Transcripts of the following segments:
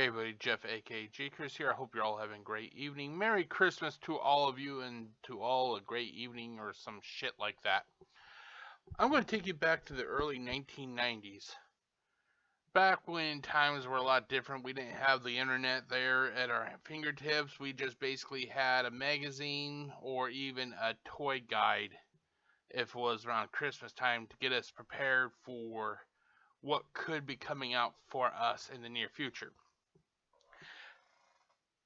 Hey everybody, Jeff aka GCurse here. I hope you're all having a great evening. Merry Christmas to all of you and to all a great evening or some shit like that. I'm going to take you back to the early 1990s. Back when times were a lot different. We didn't have the internet there at our fingertips. We just basically had a magazine or even a toy guide if it was around Christmas time to get us prepared for what could be coming out for us in the near future.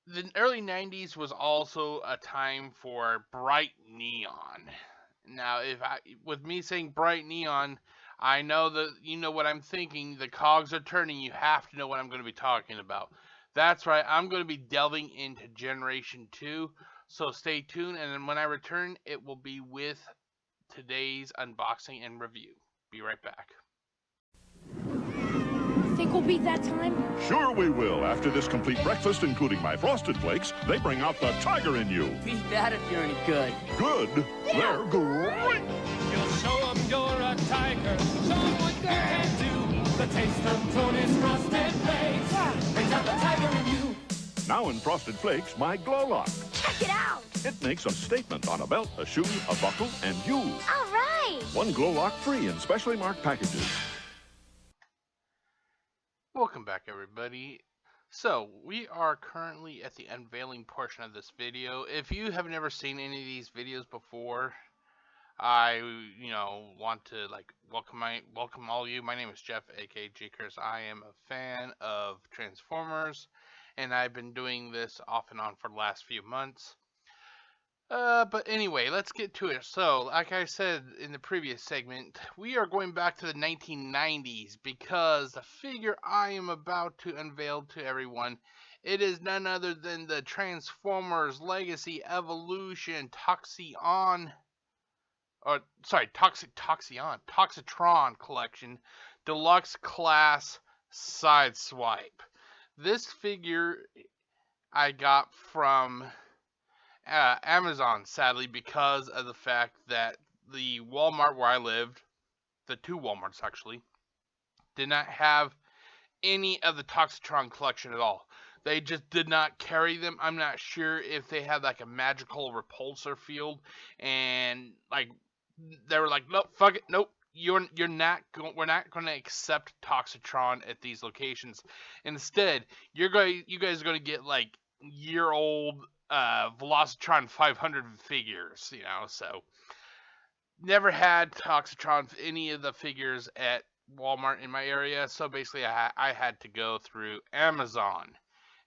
The early 90s was also a time for bright neon. Now, with me saying bright neon, I know that you know what I'm thinking. The cogs are turning. You have to know what I'm going to be talking about. That's right. I'm going to be delving into Generation 2. So stay tuned, and then when I return, it will be with today's unboxing and review. Be right back. Think we'll beat that time? Sure we will. After this complete breakfast, including my Frosted Flakes, they bring out the tiger in you. Beat that if you're any good. Good? Yeah. They're great! You'll show 'em you're a tiger. Show 'em what you can do. The taste of Tony's Frosted Flakes brings out the tiger in you. Now in Frosted Flakes, my Glow Lock. Check it out! It makes a statement on a belt, a shoe, a buckle, and you. All right! One Glow Lock free in specially marked packages. Welcome back, everybody. So, we are currently at the unveiling portion of this video. If you have never seen any of these videos before, I, want to welcome all of you. My name is Jeff, aka GCurse. I am a fan of Transformers, and I've been doing this off and on for the last few months. But anyway, let's get to it. So, like I said in the previous segment, we are going back to the 1990s because the figure I am about to unveil to everyone, it is none other than the Transformers Legacy Evolution Toxitron Collection Deluxe Class Sideswipe. This figure I got from Amazon, sadly, because of the fact that the Walmart where I lived, the two Walmarts actually, did not have any of the Toxitron collection at all. They just did not carry them. I'm not sure if they had like a magical repulsor field, and like they were like, nope, fuck it, nope. We're not going to accept Toxitron at these locations. Instead, you guys are going to get like year-old Velocitron 500 figures, so never had Toxitron any of the figures at Walmart in my area, so basically I had to go through Amazon,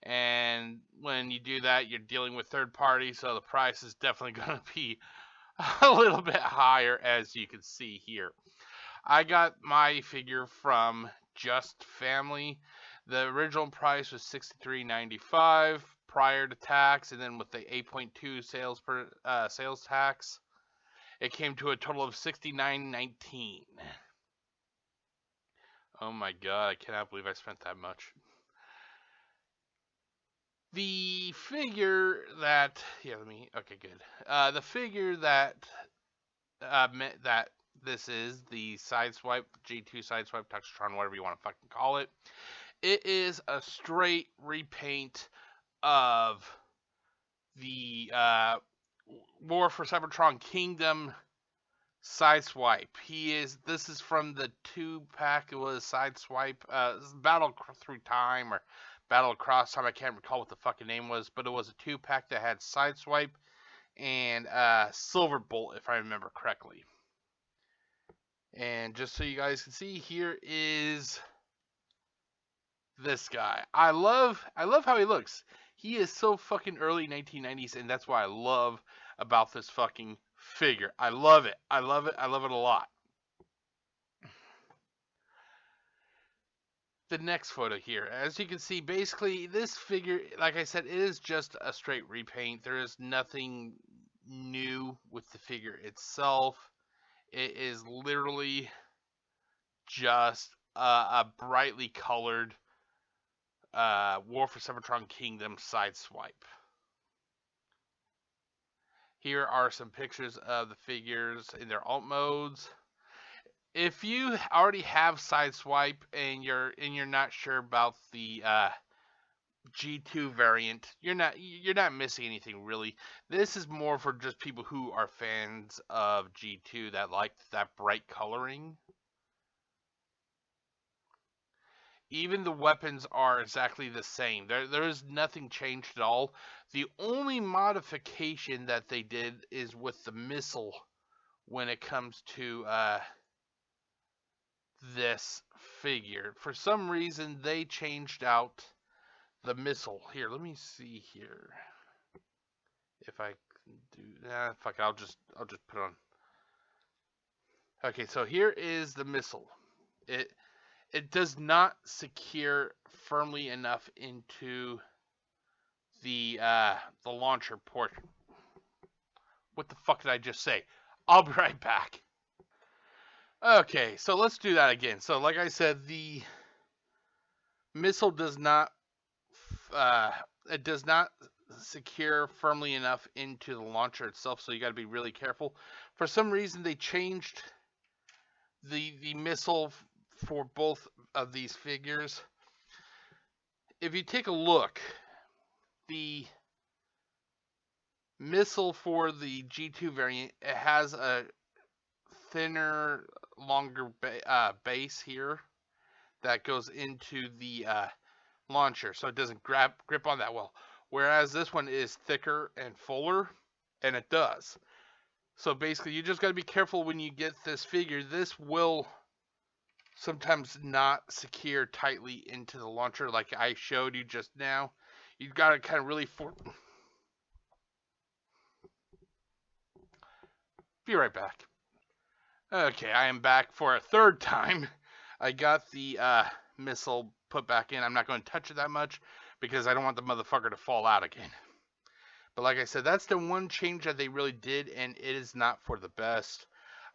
and when you do that, you're dealing with third party, so the price is definitely going to be a little bit higher, as you can see here. I got my figure from Just Family. The original price was $63.95 prior to tax, and then with the 8.2 sales tax, it came to a total of $69.19. Oh my god, I cannot believe I spent that much. The figure that the figure that this is the Sideswipe, G2 Sideswipe, Toxitron, whatever you want to fucking call it. It is a straight repaint of the War for Cybertron Kingdom Sideswipe. This is from the 2-pack. It was Sideswipe, Battle Through Time or Battle Across Time. I can't recall what the fucking name was, but it was a 2-pack that had Sideswipe and Silverbolt, if I remember correctly. And just so you guys can see, here is this guy. I love how he looks. He is so fucking early 1990s, and that's what I love about this fucking figure. I love it. I love it a lot. The next photo here, as you can see, basically this figure, like I said, it is just a straight repaint. There is nothing new with the figure itself. It is literally just a brightly colored War for Cybertron Kingdom Sideswipe. Here are some pictures of the figures in their alt modes. If you already have Sideswipe and you're not sure about the G2 variant, you're not missing anything really. This is more for just people who are fans of G2 that like that bright coloring. Even the weapons are exactly the same. There is nothing changed at all. The only modification that they did is with the missile when it comes to this figure. For some reason, they changed out the missile. Here, let me see here if I can do. Fuck it, I'll just put it on. Okay, so here is the missile. It does not secure firmly enough into the launcher port. What the fuck did I just say? I'll be right back. Okay, so let's do that again. So like I said, the missile does not it does not secure firmly enough into the launcher itself, so you got to be really careful. For some reason, they changed the missile for both of these figures. If you take a look, the missile for the G2 variant, it has a thinner, longer base here that goes into the launcher, so it doesn't grip on that well. Whereas this one is thicker and fuller, and it does. So basically, you just got to be careful when you get this figure. This will sometimes not secure tightly into the launcher like I showed you just now. You've got to kind of really Be right back. Okay, I am back for a third time. I got the missile put back in. I'm not going to touch it that much because I don't want the motherfucker to fall out again. But like I said, that's the one change that they really did, and it is not for the best.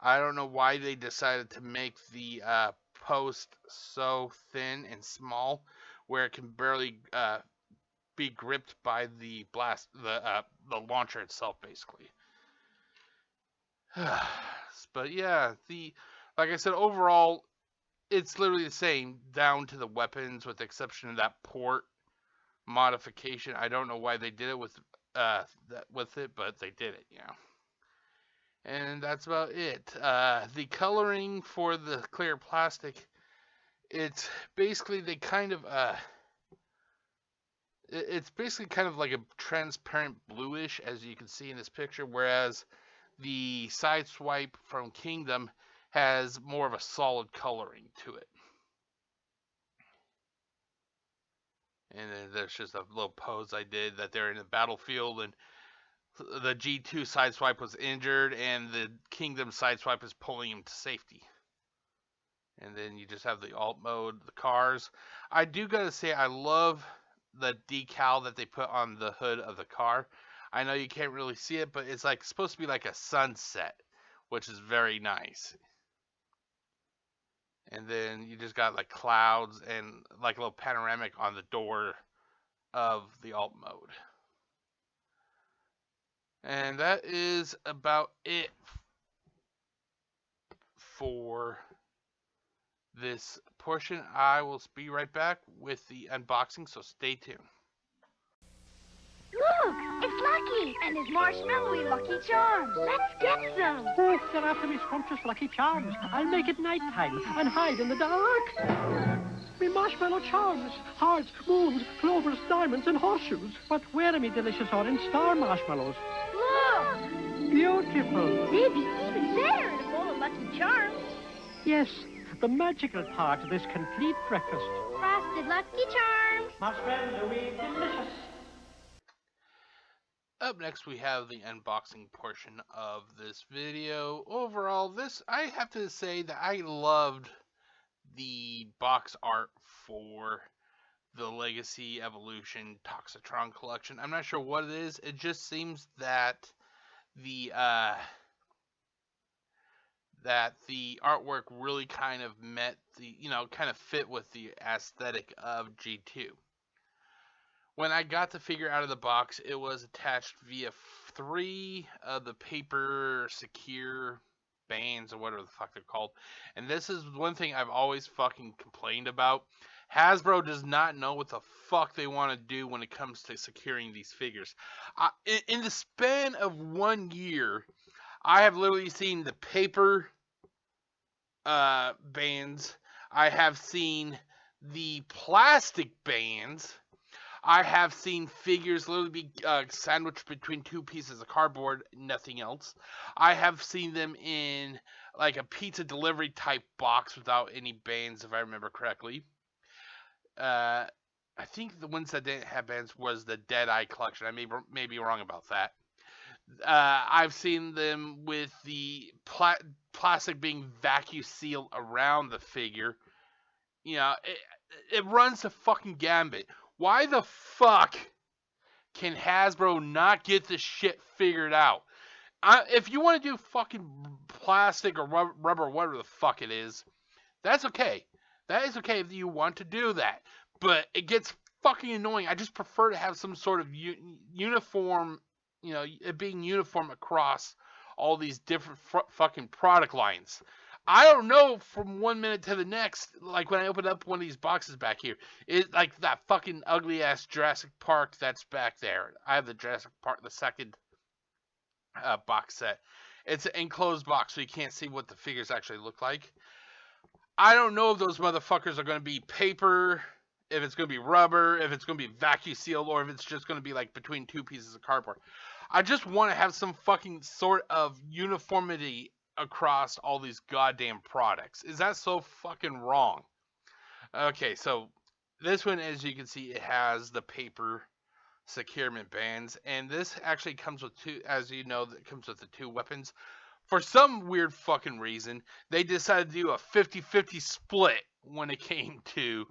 I don't know why they decided to make the post so thin and small where it can barely be gripped by the the launcher itself, basically. But yeah, like I said, overall, it's literally the same down to the weapons, with the exception of that port modification. I don't know why they did it with it, but they did it, And that's about it. The coloring for the clear plastic, it's basically it's basically kind of like a transparent bluish, as you can see in this picture, whereas the Sideswipe from Kingdom has more of a solid coloring to it. And then there's just a little pose I did that they're in the battlefield and the G2 Sideswipe was injured and the Kingdom Sideswipe is pulling him to safety. And then you just have the alt mode, the cars. I do gotta say, I love the decal that they put on the hood of the car. I know you can't really see it, but it's like supposed to be like a sunset, which is very nice. And then you just got like clouds and like a little panoramic on the door of the alt mode. And that is about it for this portion. I will be right back with the unboxing, so stay tuned. Look, it's Lucky and his marshmallowy Lucky Charms. Let's get some. Oh, they're after me scrumptious Lucky Charms. I'll make it nighttime and hide in the dark. Me marshmallow charms, hearts, moons, clovers, diamonds, and horseshoes. But where are me delicious orange star marshmallows? Look! Beautiful. They'd be even better in a bowl of Lucky Charms. Yes, the magical part of this complete breakfast. Frosted Lucky Charms. Marshmallowy delicious. Up next, we have the unboxing portion of this video. Overall, I have to say that I loved the box art for the Legacy Evolution Toxitron Collection. I'm not sure what it is. It just seems that the artwork really kind of met kind of fit with the aesthetic of G2. When I got the figure out of the box, it was attached via 3 of the paper secure bands or whatever the fuck they're called. And this is one thing I've always fucking complained about. Hasbro does not know what the fuck they want to do when it comes to securing these figures. In the span of 1 year, I have literally seen the paper bands. I have seen the plastic bands. I have seen figures literally be sandwiched between two pieces of cardboard, nothing else. I have seen them in like a pizza delivery type box without any bands, if I remember correctly. I think the ones that didn't have bands was the Deadeye collection. I may be wrong about that. I've seen them with the plastic being vacuum sealed around the figure. You know, it runs the fucking gambit. Why the fuck can Hasbro not get this shit figured out? If you want to do fucking plastic or rubber, whatever the fuck it is, that's okay. That is okay if you want to do that. But it gets fucking annoying. I just prefer to have some sort of uniform, you know, it being uniform across all these different fucking product lines. I don't know from 1 minute to the next, like when I open up one of these boxes back here, it like that fucking ugly ass Jurassic Park that's back there. I have the Jurassic Park, the second box set. It's an enclosed box, so you can't see what the figures actually look like. I don't know if those motherfuckers are going to be paper, if it's going to be rubber, if it's going to be vacuum sealed, or if it's just going to be like between two pieces of cardboard. I just want to have some fucking sort of uniformity across all these goddamn products. Is that so fucking wrong? Okay, so this one, as you can see, it has the paper securement bands, and this actually comes with two, as you know, that comes with the two weapons. For some weird fucking reason, they decided to do a 50-50 split when it came to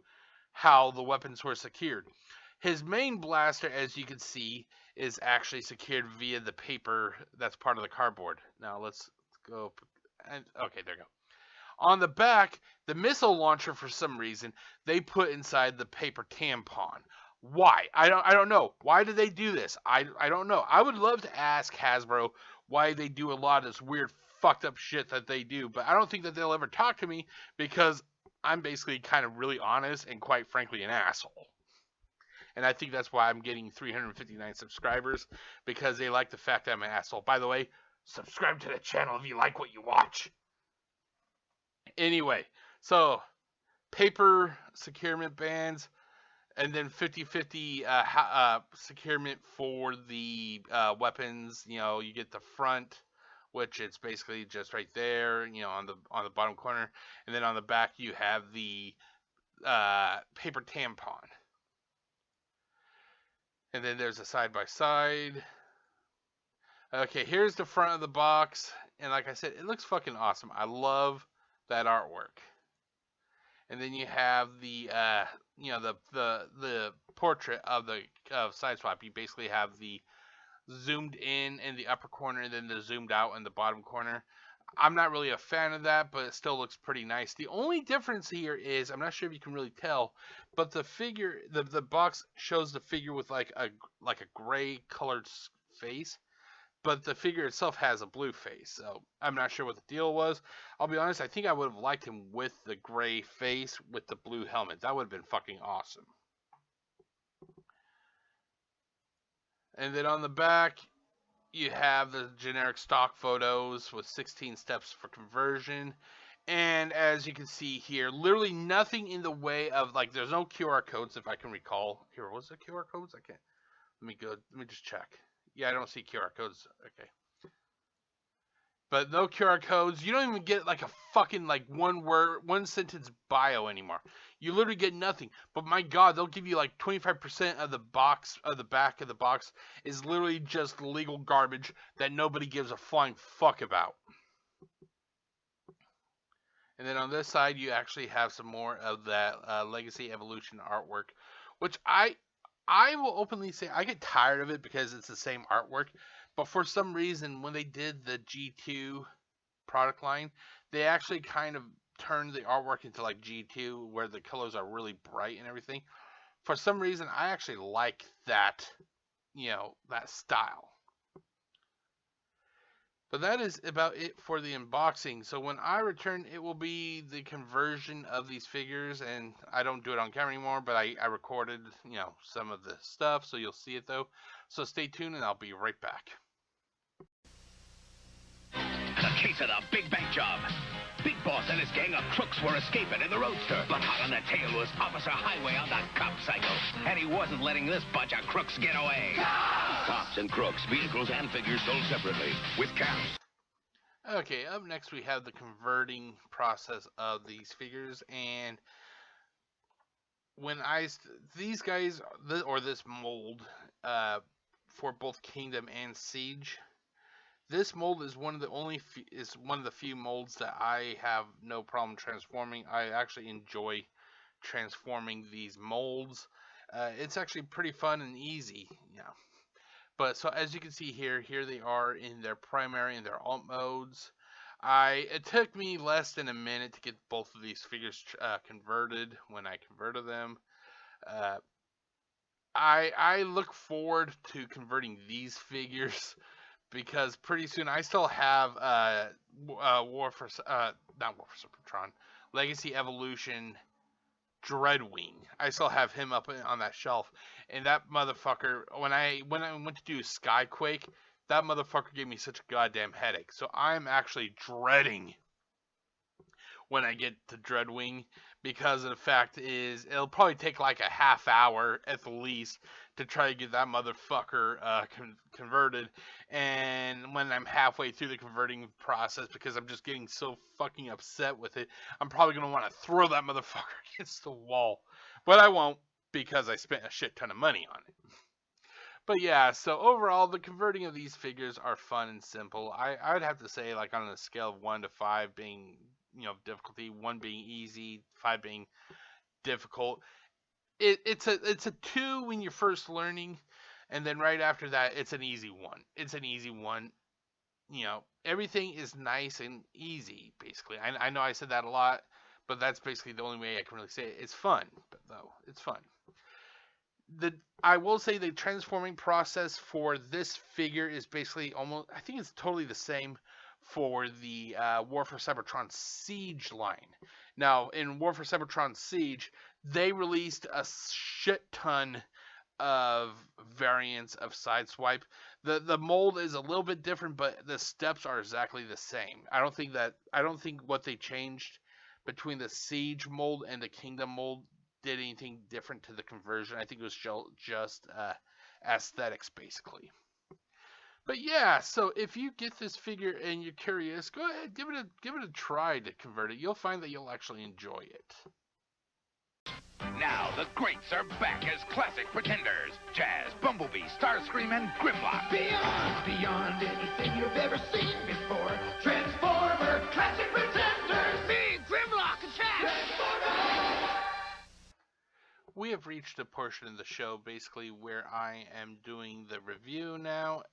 how the weapons were secured. His main blaster, as you can see, is actually secured via the paper that's part of the cardboard. Now let's go. Okay, there you go. On the back, the missile launcher, for some reason, they put inside the paper tampon. Why? I don't know. Why did they do this? I don't know. I would love to ask Hasbro why they do a lot of this weird fucked up shit that they do, but I don't think that they'll ever talk to me because I'm basically kind of really honest and quite frankly an asshole. And I think that's why I'm getting 359 subscribers, because they like the fact that I'm an asshole. By the way, subscribe to the channel if you like what you watch. Anyway, so paper securement bands, and then 50-50 securement for the weapons. You know, you get the front, which it's basically just right there, you know, on the bottom corner, and then on the back you have the paper tampon. And then there's a side-by-side. Okay, here's the front of the box. And like I said, it looks fucking awesome. I love that artwork. And then you have the, you know, the portrait of Sideswipe. You basically have the zoomed in the upper corner and then the zoomed out in the bottom corner. I'm not really a fan of that, but it still looks pretty nice. The only difference here is, I'm not sure if you can really tell, but the figure, the box shows the figure with like a gray colored face, but the figure itself has a blue face. So I'm not sure what the deal was. I'll be honest, I think I would have liked him with the gray face with the blue helmet. That would have been fucking awesome. And then on the back, you have the generic stock photos with 16 steps for conversion. And as you can see here, literally nothing in the way of, like, there's no QR codes, if I can recall. Here, was there QR codes? I can't. Let me just check. Yeah, I don't see QR codes. Okay. But no QR codes. You don't even get like a fucking like one sentence bio anymore. You literally get nothing. But my God, they'll give you like 25% of the box, of the back of the box is literally just legal garbage that nobody gives a flying fuck about. And then on this side, you actually have some more of that Legacy Evolution artwork, which I will openly say I get tired of it because it's the same artwork. But for some reason, when they did the G2 product line, they actually kind of turned the artwork into like G2, where the colors are really bright and everything. For some reason, I actually like that, you know, that style. But that is about it for the unboxing. So when I return, it will be the conversion of these figures, and I don't do it on camera anymore, but I recorded, some of the stuff, so you'll see it though. So stay tuned, and I'll be right back. The case of the big bank job. Big Boss and his gang of crooks were escaping in the roadster, but hot on the tail was Officer Highway on the cop cycle, and he wasn't letting this bunch of crooks get away. Cops and crooks, vehicles and figures sold separately, with caps. Okay, up next we have the converting process of these figures, and when these guys, or this mold, for both Kingdom and Siege, this mold is one of the few molds that I have no problem transforming. I actually enjoy transforming these molds. It's actually pretty fun and easy, But so as you can see here they are in their primary and their alt modes. It took me less than a minute to get both of these figures converted when I converted them. I look forward to converting these figures because pretty soon I still have not War for Cybertron, Legacy Evolution Dreadwing. I still have him up on that shelf, and that motherfucker, when I went to do Skyquake, that motherfucker gave me such a goddamn headache. So I'm actually dreading when I get to Dreadwing, because of the fact is it'll probably take like a half hour at the least to try to get that motherfucker converted, and when I'm halfway through the converting process, because I'm just getting so fucking upset with it, I'm probably going to want to throw that motherfucker against the wall, but I won't, because I spent a shit ton of money on it. But yeah, so overall, the converting of these figures are fun and simple. I would have to say, like, on a scale of 1 to 5 being, difficulty, 1 being easy, 5 being difficult, it's a 2 when you're first learning, and then right after that, it's an easy 1. It's an easy 1. Everything is nice and easy, basically. I know I said that a lot, but that's basically the only way I can really say it. It's fun, though. It's fun. I will say the transforming process for this figure is basically almost, I think it's totally the same for the War for Cybertron Siege line. Now, in War for Cybertron Siege, they released a shit ton of variants of Sideswipe. The mold is a little bit different, but the steps are exactly the same. I don't think what they changed between the Siege mold and the Kingdom mold did anything different to the conversion. I think it was just aesthetics, basically. But yeah, so if you get this figure and you're curious, go ahead, give it a try to convert it. You'll find that you'll actually enjoy it. Now the greats are back as classic pretenders. Jazz, Bumblebe, Starscream, and Grimlock. Beyond anything you've ever seen before. Transformer classic pretenders. Me, Grimlock, attack! We have reached a portion of the show basically where I am doing the review now.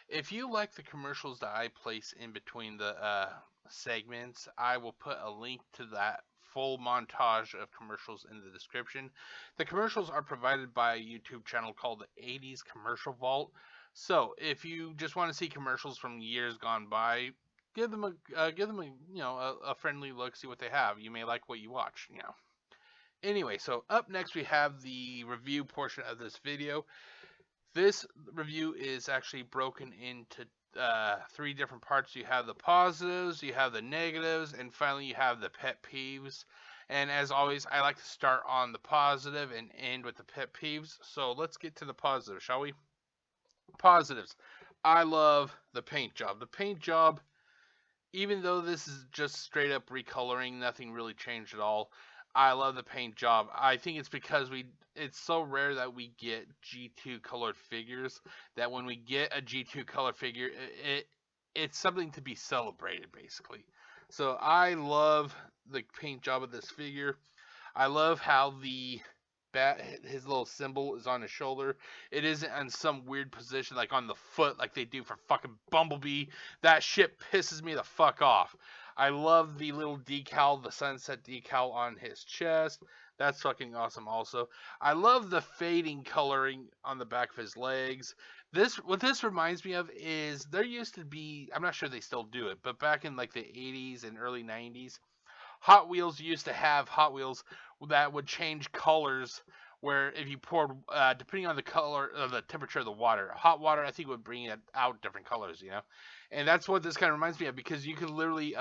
If you like the commercials that I place in between the segments, I will put a link to that full montage of commercials in the description. The commercials are provided by a YouTube channel called the 80s Commercial Vault. So if you just want to see commercials from years gone by, give them a friendly look, see what they have. You may like what you watch, Anyway, so up next we have the review portion of this video. This review is actually broken into 3 different parts. You have the positives, you have the negatives, and finally you have the pet peeves. And as always, I like to start on the positive and end with the pet peeves. So let's get to the positives, shall we? Positives. I love the paint job. The paint job, even though this is just straight up recoloring, nothing really changed at all, I love the paint job. I think it's because it's so rare that we get G2 colored figures that when we get a G2 color figure, it's something to be celebrated, basically. So I love the paint job of this figure. I love how his little symbol is on his shoulder. It isn't in some weird position like on the foot like they do for fucking Bumblebe. That shit pisses me the fuck off. I love the little decal, the sunset decal on his chest. That's fucking awesome also. I love the fading coloring on the back of his legs. What this reminds me of is there used to be, I'm not sure they still do it, but back in like the 80s and early 90s, Hot Wheels used to have Hot Wheels that would change colors where if you poured, depending on the color of the temperature of the water, hot water I think would bring it out different colors, you know, and that's what this kind of reminds me of because you could literally,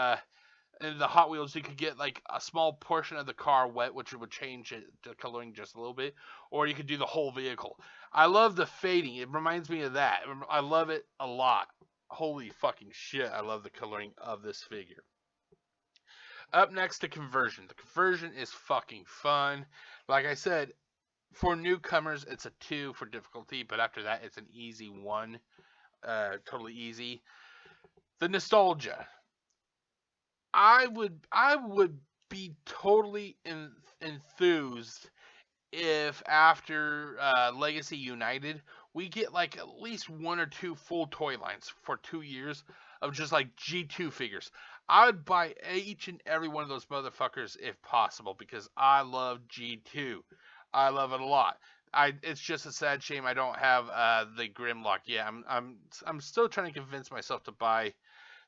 in the Hot Wheels, you could get like a small portion of the car wet, which would change it to coloring just a little bit, or you could do the whole vehicle. I love the fading; it reminds me of that. I love it a lot. Holy fucking shit! I love the coloring of this figure. Up next, the conversion. The conversion is fucking fun. Like I said, for newcomers, it's a 2 for difficulty, but after that, it's an easy 1. Totally easy. The nostalgia. I would be totally enthused if after Legacy United we get like at least 1 or 2 full toy lines for 2 years of just like G2 figures. I would buy each and every one of those motherfuckers if possible because I love G2. I love it a lot. It's just a sad shame I don't have the Grimlock. Yeah, I'm still trying to convince myself to buy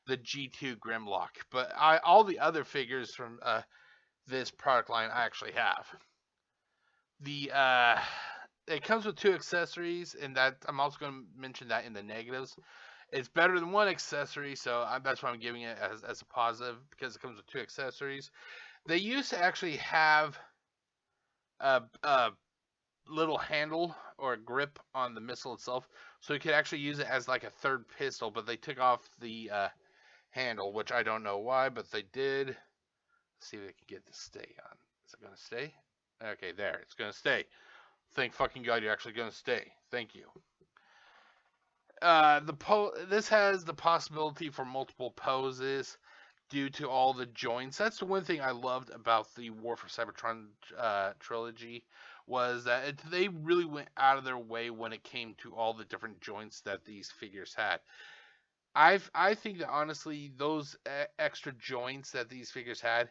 the G2 Grimlock, but all the other figures from this product line I actually have. It comes with 2 accessories, and that I'm also going to mention that in the negatives. It's better than 1 accessory, so that's why I'm giving it as a positive because it comes with 2 accessories. They used to actually have a little handle or a grip on the missile itself, so you could actually use it as like a third pistol, but they took off the handle, which I don't know why, but they did. Let's see if they can get this stay on. Is it going to stay? Okay, there. It's going to stay. Thank fucking God you're actually going to stay. Thank you. This has the possibility for multiple poses due to all the joints. That's the one thing I loved about the War for Cybertron trilogy was that they really went out of their way when it came to all the different joints that these figures had. I think that honestly those extra joints that these figures had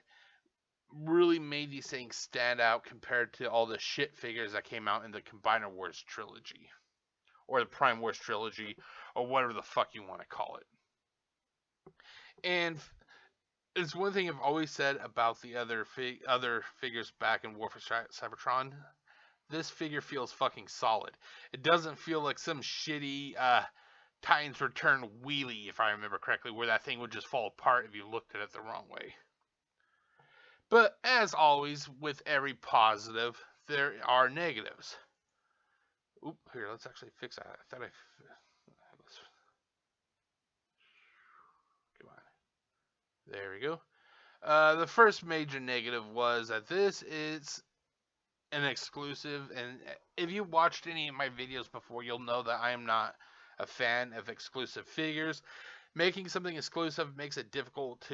really made these things stand out compared to all the shit figures that came out in the Combiner Wars trilogy or the Prime Wars trilogy or whatever the fuck you want to call it. And it's one thing I've always said about the other figures back in War for Cybertron. This figure feels fucking solid. It doesn't feel like some shitty Titans Return wheelie, if I remember correctly, where that thing would just fall apart if you looked at it the wrong way. But as always, with every positive, there are negatives. Oop, here, let's actually fix that. Come on. There we go. The first major negative was that this is an exclusive, and if you watched any of my videos before, you'll know that I am not a fan of exclusive figures. Making something exclusive makes it difficult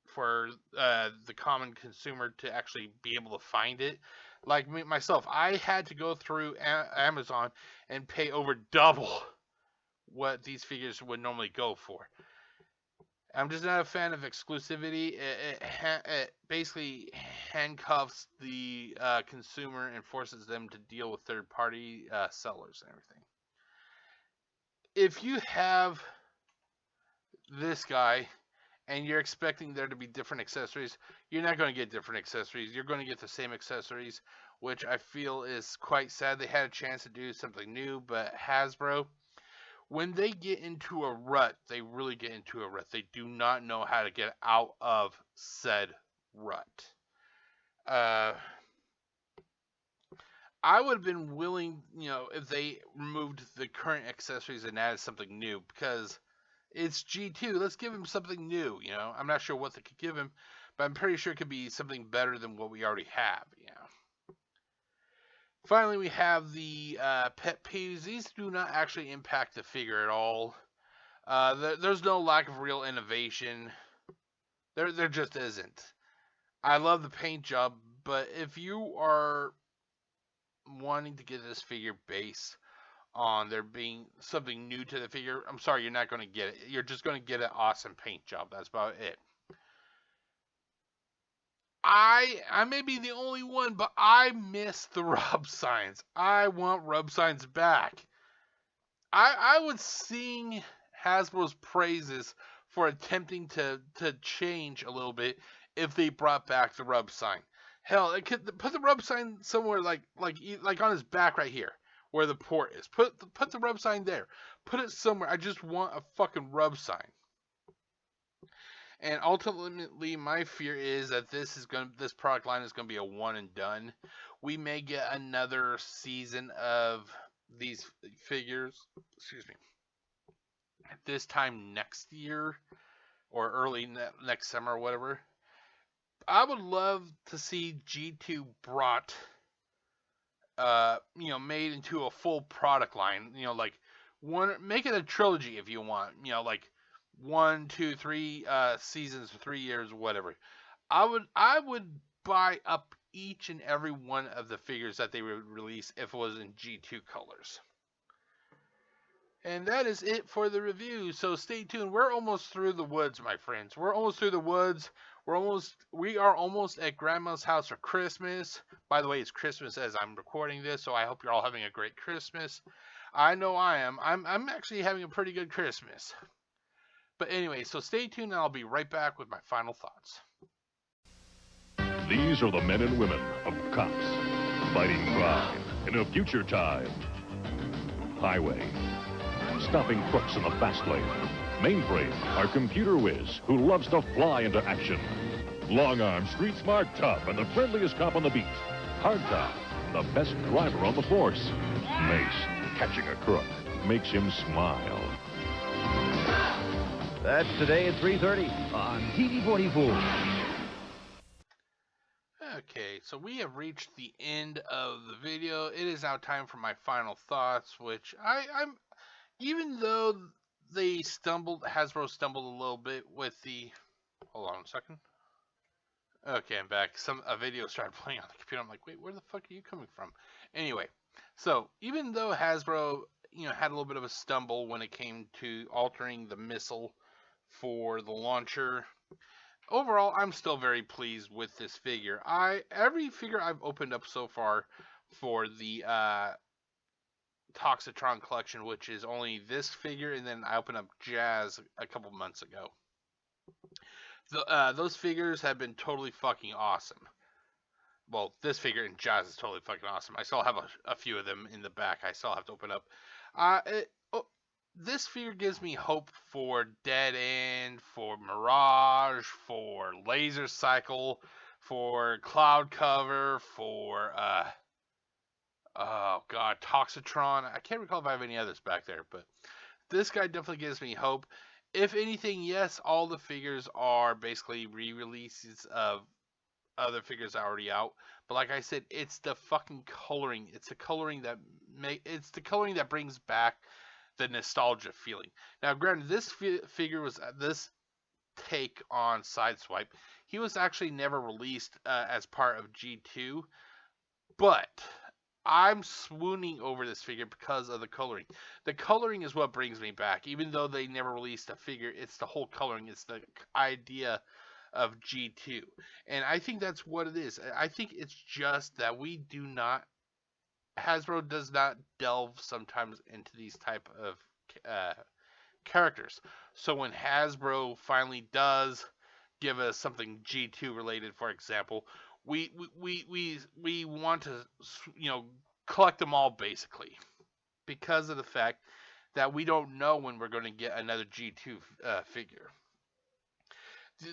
for the common consumer to actually be able to find it. Like myself, I had to go through Amazon and pay over double what these figures would normally go for. I'm just not a fan of exclusivity. It basically handcuffs the consumer and forces them to deal with third-party sellers and everything. If you have this guy and you're expecting there to be different accessories, you're not going to get different accessories. You're going to get the same accessories, which I feel is quite sad. They had a chance to do something new, but Hasbro, when they get into a rut, they really get into a rut. They do not know how to get out of said rut. I would have been willing, if they removed the current accessories and added something new, because it's G2. Let's give him something new, I'm not sure what they could give him, but I'm pretty sure it could be something better than what we already have, Finally, we have the pet peeves. These do not actually impact the figure at all. There's no lack of real innovation. There just isn't. I love the paint job, but if you are wanting to get this figure based on there being something new to the figure, I'm sorry, you're not going to get it. You're just going to get an awesome paint job. That's about it. I may be the only one, but I miss the rub signs. I want rub signs back. I would sing Hasbro's praises for attempting to change a little bit if they brought back the rub sign. Hell, it could put the rub sign somewhere like on his back right here, where the port is. Put the rub sign there. Put it somewhere. I just want a fucking rub sign. And ultimately, my fear is that this product line is gonna be a one and done. We may get another season of these figures. Excuse me. At this time next year or early next summer or whatever. I would love to see G2 brought, made into a full product line. Like make it a trilogy if you want. Like 1, 2, 3 seasons, 3 years, whatever. I would buy up each and every one of the figures that they would release if it was in G2 colors. And that is it for the review. So stay tuned. We're almost through the woods, my friends. We're almost through the woods. We are almost at Grandma's house for Christmas. By the way, it's Christmas as I'm recording this, so I hope you're all having a great Christmas. I know I am. I'm actually having a pretty good Christmas. But anyway, so stay tuned and I'll be right back with my final thoughts. These are the men and women of cops, fighting crime in a future time. Highway, stopping crooks in the fast lane. Mainframe, our computer whiz who loves to fly into action. Long arm, street smart, tough, and the friendliest cop on the beat. Hard top, the best driver on the force. Mace, catching a crook, makes him smile. That's today at 3:30 on TV44. Okay, so we have reached the end of the video. It is now time for my final thoughts, which I'm even though Hasbro stumbled a little bit with the, hold on a second. Okay, I'm back. A video started playing on the computer. I'm like, wait, where the fuck are you coming from? Anyway, so even though Hasbro, had a little bit of a stumble when it came to altering the missile for the launcher, overall, I'm still very pleased with this figure. Every figure I've opened up so far for the Toxitron Collection, which is only this figure, and then I opened up Jazz a couple months ago. Those figures have been totally fucking awesome. Well, this figure in Jazz is totally fucking awesome. I still have a few of them in the back I still have to open up. This figure gives me hope for Dead End, for Mirage, for Laser Cycle, for Cloudcover, for oh god, Toxitron. I can't recall if I have any others back there, but this guy definitely gives me hope. If anything, yes, all the figures are basically re-releases of other figures already out. But like I said, it's the fucking coloring. It's the coloring that brings back the nostalgia feeling. Now, granted, this figure was this take on Sideswipe. He was actually never released as part of G2, but I'm swooning over this figure because of the coloring. The coloring is what brings me back. Even though they never released a figure, it's the whole coloring. It's the idea of G2. And I think that's what it is. I think it's just that Hasbro does not delve sometimes into these type of characters. So when Hasbro finally does give us something G2 related, for example, we want to, collect them all basically, because of the fact that we don't know when we're going to get another G2 figure.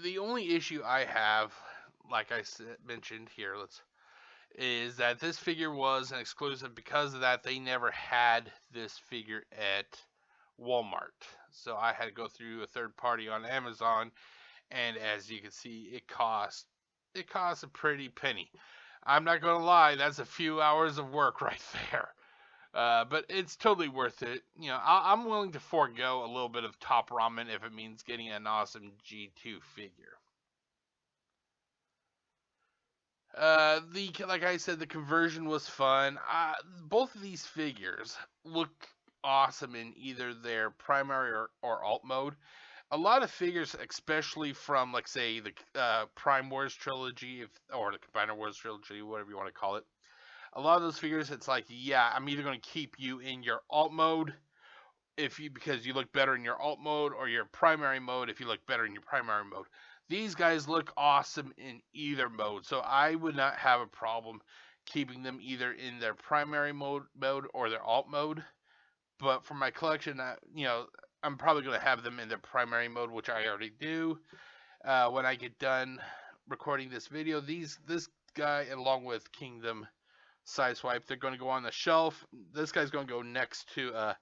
The only issue I have, like I mentioned here, is that this figure was an exclusive. Because of that, they never had this figure at Walmart. So I had to go through a third party on Amazon, and as you can see, it costs a pretty penny. I'm not going to lie, that's a few hours of work right there. But it's totally worth it. I'm willing to forego a little bit of top ramen if it means getting an awesome G2 figure. Like I said, the conversion was fun. Both of these figures look awesome in either their primary or alt mode. a lot of figures, especially from, like, say, the Prime Wars trilogy, or the Combiner Wars trilogy, whatever you want to call it. A lot of those figures, it's like, yeah, I'm either going to keep you in your alt mode because you look better in your alt mode, or your primary mode if you look better in your primary mode. These guys look awesome in either mode, so I would not have a problem keeping them either in their primary mode or their alt mode. But for my collection, I'm probably going to have them in their primary mode, which I already do. When I get done recording this video, this guy, along with Kingdom Sideswipe, they're going to go on the shelf. This guy's going to go next to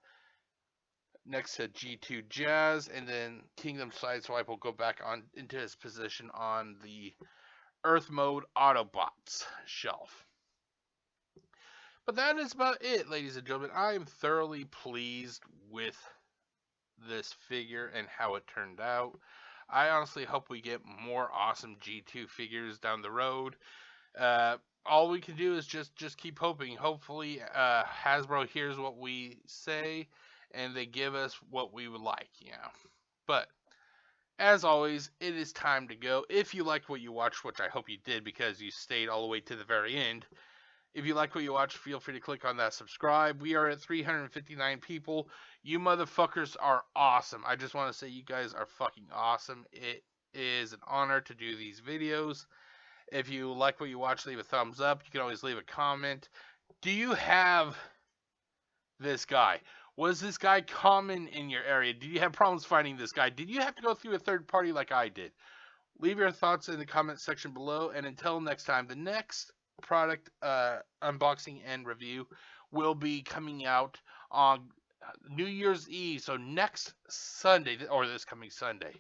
G2 Jazz, and then Kingdom Sideswipe will go back on into his position on the Earth Mode Autobots shelf. But that is about it, ladies and gentlemen. I am thoroughly pleased with this figure and how it turned out. I honestly hope we get more awesome G2 figures down the road. All we can do is just keep hoping. Hopefully, Hasbro hears what we say and they give us what we would like, But as always, it is time to go. If you liked what you watched, which I hope you did because you stayed all the way to the very end, if you like what you watched, feel free to click on that subscribe. We are at 359 people. You motherfuckers are awesome. I just want to say you guys are fucking awesome. It is an honor to do these videos. If you like what you watch, leave a thumbs up. You can always leave a comment. Do you have this guy? Was this guy common in your area? Did you have problems finding this guy? Did you have to go through a third party like I did? Leave your thoughts in the comment section below. And until next time, the next product unboxing and review will be coming out on New Year's Eve. So next Sunday, or this coming Sunday.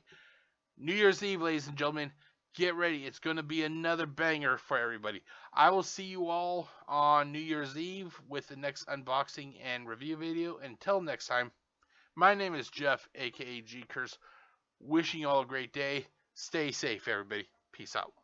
New Year's Eve, ladies and gentlemen. Get ready. It's going to be another banger for everybody. I will see you all on New Year's Eve with the next unboxing and review video. Until next time, my name is Jeff, aka GCurse. Wishing you all a great day. Stay safe, everybody. Peace out.